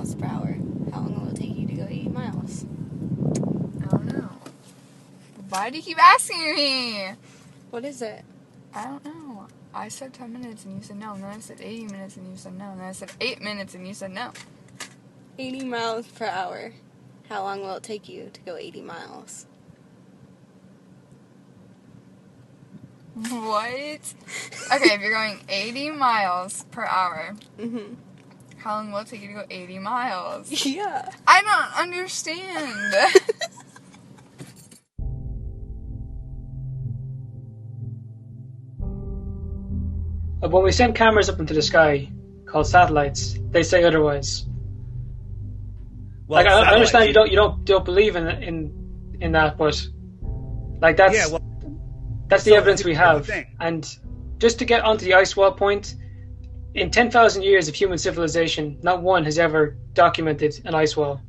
miles per hour. How long will it take you to go 80 miles? I don't know. Why do you keep asking me? What is it? I don't know. I said 10 minutes and you said no. And then I said 80 minutes and you said no. And then I said 8 minutes and you said no. 80 miles per hour. How long will it take you to go 80 miles? What? Okay, if you're going 80 miles per hour, how long will it take you to go 80 miles? Yeah. I don't understand. When we send cameras up into the sky, called satellites, they say otherwise. Well, like I understand you don't believe in that, but like that's the evidence we have. And just to get onto the ice wall point, in 10,000 years of human civilization, not one has ever documented an ice wall.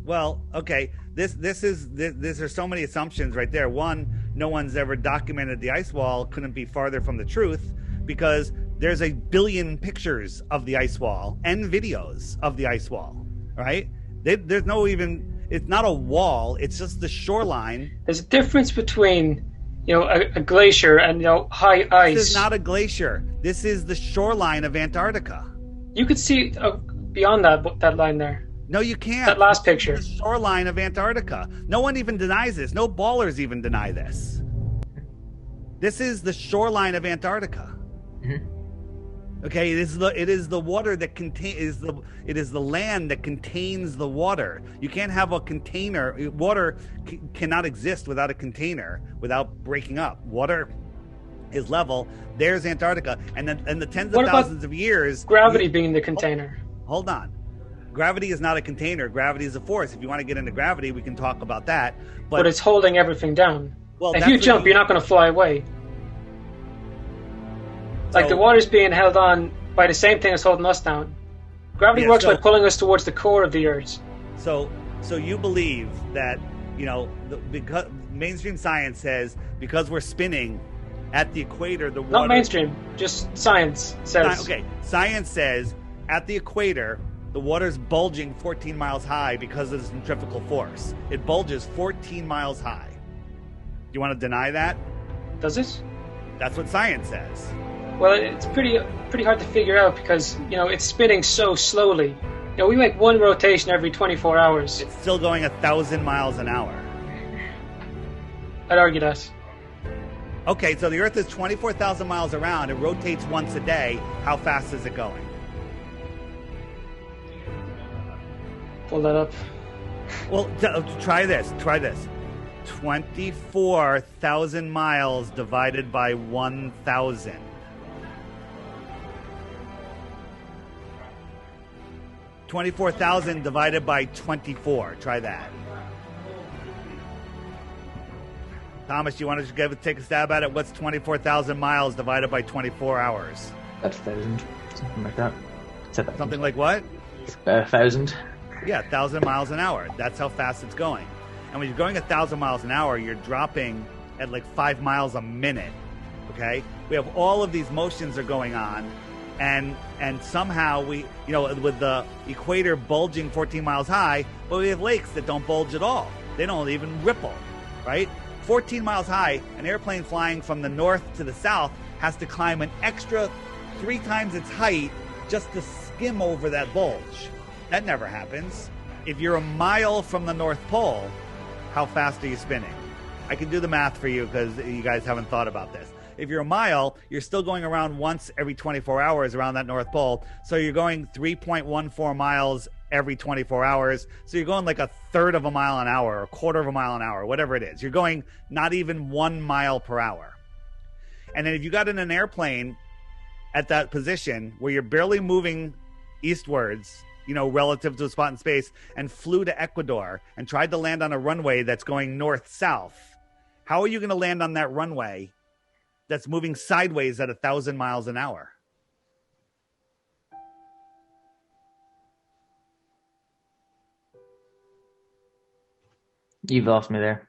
Well, okay. This are so many assumptions right there. One, no one's ever documented the ice wall. Couldn't be farther from the truth, because there's a billion pictures of the ice wall and videos of the ice wall. Right? There's no even. It's not a wall. It's just the shoreline. There's a difference between, a glacier and high ice. This is not a glacier. This is the shoreline of Antarctica. You could see beyond that line there. No, you can't. That last picture. The shoreline of Antarctica. No one even denies this. No ballers even deny this. This is the shoreline of Antarctica. Mm-hmm. Okay, it is the water that it is the land that contains the water. You can't have a container. Water cannot exist without a container, without breaking up. Water is level. There's Antarctica, and the tens of thousands of years. Gravity being the container. Hold on. Gravity is not a container. Gravity is a force. If you want to get into gravity, we can talk about that. But it's holding everything down. Well, if you jump, you're not going to fly away. Like the water's being held on by the same thing as holding us down. Gravity works by pulling us towards the core of the Earth. So you believe that because mainstream science says because we're spinning at the equator, the water. Not mainstream, just science says. Okay, science says at the equator the water's bulging 14 miles high because of the centrifugal force. It bulges 14 miles high. Do you want to deny that? Does it? That's what science says. Well, it's pretty hard to figure out because, it's spinning so slowly. We make one rotation every 24 hours. It's still going 1,000 miles an hour. I'd argue that. Okay, so the Earth is 24,000 miles around. It rotates once a day. How fast is it going? Pull that up. Well, try this. 24,000 miles divided by 1,000. 24,000 divided by 24. Try that. Thomas, you want to take a stab at it? What's 24,000 miles divided by 24 hours? That's 1,000. Something like that. Something like what? 1,000. Yeah, 1,000 miles an hour. That's how fast it's going. And when you're going 1,000 miles an hour, you're dropping at like 5 miles a minute. Okay? We have all of these motions are going on. And somehow we, with the equator bulging 14 miles high, but we have lakes that don't bulge at all. They don't even ripple, right? 14 miles high, an airplane flying from the north to the south has to climb an extra 3 times its height just to skim over that bulge. That never happens. If you're a mile from the North Pole, how fast are you spinning? I can do the math for you because you guys haven't thought about this. If you're a mile, you're still going around once every 24 hours around that North Pole. So you're going 3.14 miles every 24 hours. So you're going like a third of a mile an hour, or a quarter of a mile an hour, whatever it is. You're going not even 1 mile per hour. And then if you got in an airplane at that position where you're barely moving eastwards, relative to a spot in space, and flew to Ecuador and tried to land on a runway that's going north-south, how are you going to land on that runway that's moving sideways at 1,000 miles an hour? You've lost me there.